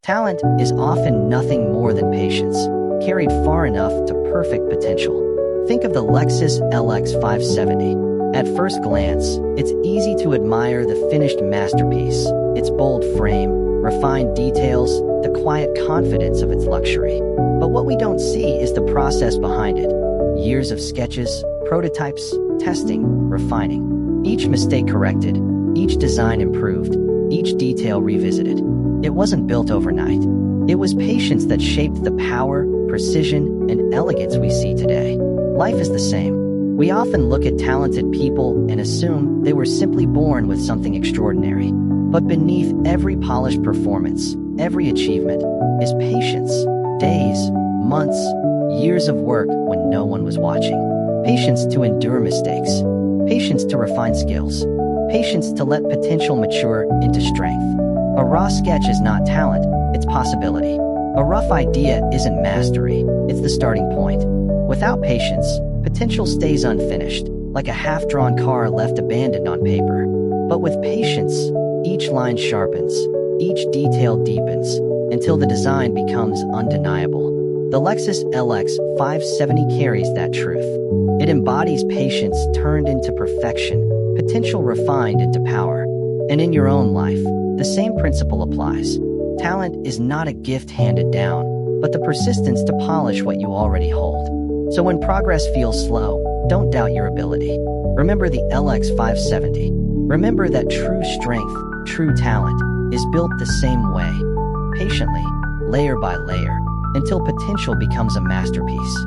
Talent is often nothing more than patience, carried far enough to perfect potential. Think of the Lexus LX 570. At first glance, it's easy to admire the finished masterpiece, its bold frame, refined details, the quiet confidence of its luxury. But what we don't see is the process behind it. Years of sketches, prototypes, testing, refining. Each mistake corrected, each design improved, each detail revisited. It wasn't built overnight. It was patience that shaped the power, precision, and elegance we see today. Life is the same. We often look at talented people and assume they were simply born with something extraordinary. But beneath every polished performance, every achievement, is patience. Days, months, years of work when no one was watching. Patience to endure mistakes. Patience to refine skills. Patience to let potential mature into strength. A raw sketch is not talent, it's possibility. A rough idea isn't mastery, it's the starting point. Without patience, potential stays unfinished, like a half-drawn car left abandoned on paper. But with patience, each line sharpens, each detail deepens, until the design becomes undeniable. The Lexus LX 570 carries that truth. It embodies patience turned into perfection, potential refined into power. And in your own life, the same principle applies. Talent is not a gift handed down, but the persistence to polish what you already hold. So when progress feels slow, don't doubt your ability. Remember the LX 570. Remember that true strength, true talent, is built the same way, patiently, layer by layer, until potential becomes a masterpiece.